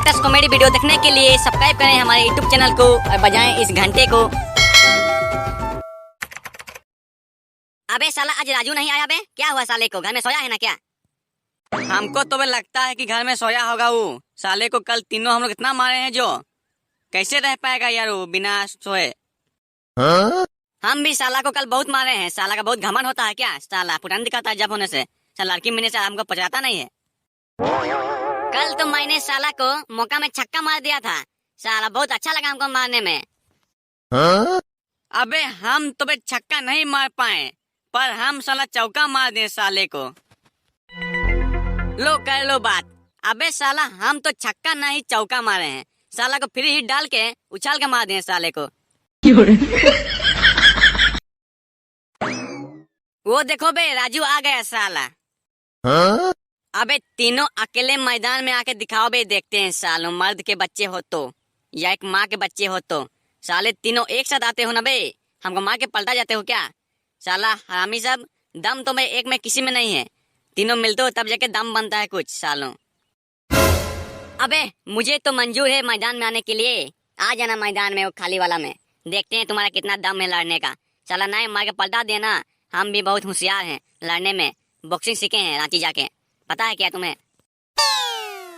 Latest comedy video देखने के लिए सब्सक्राइब करें हमारे यूट्यूब चैनल को और बजाएं इस घंटे को। अबे साला आज राजू नहीं आया बे, क्या हुआ साले को? घर में सोया है ना क्या? हमको तो लगता है कि घर में सोया होगा वो। साले को कल तीनों हम लोग इतना मारे हैं जो कैसे रह पाएगा यार वो बिना सोए। हम भी साला को कल बहुत मारे हैं। साला का बहुत घमंड होता है क्या? साला पुरान दिखाता है जब होने से। साला लड़की मिलने से हमको पचाता नहीं है। कल तो मैंने साला को मौका में छक्का मार दिया था। साला बहुत अच्छा लगा हमको मारने में। अबे हम तो बे छक्का नहीं मार पाए, पर हम साला चौका मार दिए साले को। लो कर लो बात। अबे साला हम तो छक्का नहीं चौका मारे हैं। साला को फ्री हिट डाल के उछाल के मार दिए साले को। वो देखो बे राजू आ गया साला। अबे तीनों अकेले मैदान में आके दिखाओ बे, देखते हैं सालों मर्द के बच्चे हो तो या एक माँ के बच्चे हो तो। साले तीनों एक साथ आते हो ना बे, हमको मार के पलटा जाते हो क्या? साला हरामी सब, दम तो मैं एक में किसी में नहीं है। तीनों मिलते हो तब जाके दम बनता है कुछ सालों। अबे मुझे तो मंजूर है मैदान में आने के लिए। आ जाना मैदान में वो खाली वाला में, देखते हैं तुम्हारा कितना दम है लड़ने का। साला नहीं मार के पलटा देना। हम भी बहुत होशियार हैं लड़ने में, बॉक्सिंग सीखे हैं रांची जाके, पता है क्या तुम्हें?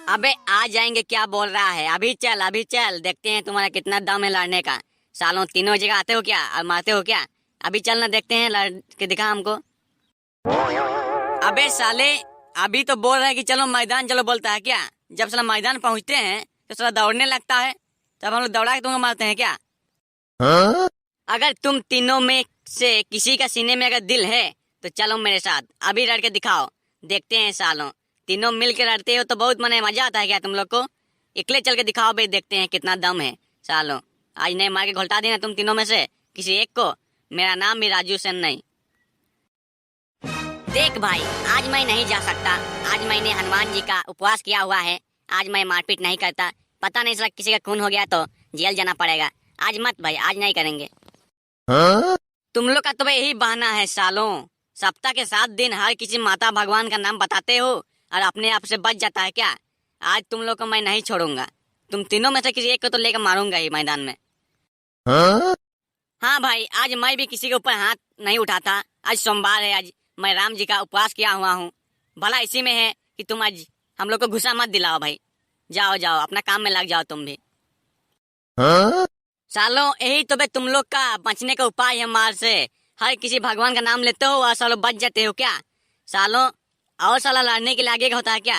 अबे आ जाएंगे, क्या बोल रहा है? अभी चल देखते हैं तुम्हारा कितना दम है लड़ने का। सालों तीनों जगह आते हो क्या और मारते हो क्या? अभी चलना, देखते हैं लड़ के दिखा हमको। अबे साले अभी तो बोल रहा है कि चलो मैदान चलो, बोलता है क्या? जब साला मैदान पहुंचते हैं तो साला दौड़ने लगता है, तब हम लोग दौड़ा के तुमको मारते हैं क्या? अगर तुम तीनों में से किसी का सीने में अगर दिल है तो चलो मेरे साथ, अभी लड़ के दिखाओ, देखते हैं सालों। तीनों मिल के लड़ते हो तो बहुत मने मजा आता है क्या तुम लोग को? अकेले चल के दिखाओ भाई, देखते हैं कितना दम है सालों। आज नहीं मार के घोलटा देना तुम तीनों में से किसी एक को। मेरा नाम भी राजू सेन नहीं। देख भाई, आज मैं नहीं जा सकता। आज मैंने हनुमान जी का उपवास किया हुआ है। आज मैं मारपीट नहीं करता। पता नहीं किसी का खून हो गया तो जेल जाना पड़ेगा। आज मत भाई, आज नहीं करेंगे। तुम लोग का तो भाई यही बहाना है सालों। सप्ताह के 7 दिन हर किसी माता भगवान का नाम बताते हो और अपने आप से बच जाता है क्या? आज तुम लोग को मैं नहीं छोड़ूंगा। तुम तीनों में से किसी एक को तो लेकर मारूंगा ही मैदान में। हाँ भाई, आज मैं भी किसी के ऊपर हाथ नहीं उठाता। आज सोमवार है, आज मैं राम जी का उपवास किया हुआ हूँ। भला इसी में है कि तुम आज हम लोग को गुस्सा मत दिलाओ भाई। जाओ जाओ अपना काम में लग जाओ तुम भी। सालों यही तो बे तुम लोग का बचने का उपाय है मार से। हर किसी भगवान का नाम लेते हो और सालों बच जाते हो क्या? सालों और साला लड़ने के लिए आगे का होता है क्या?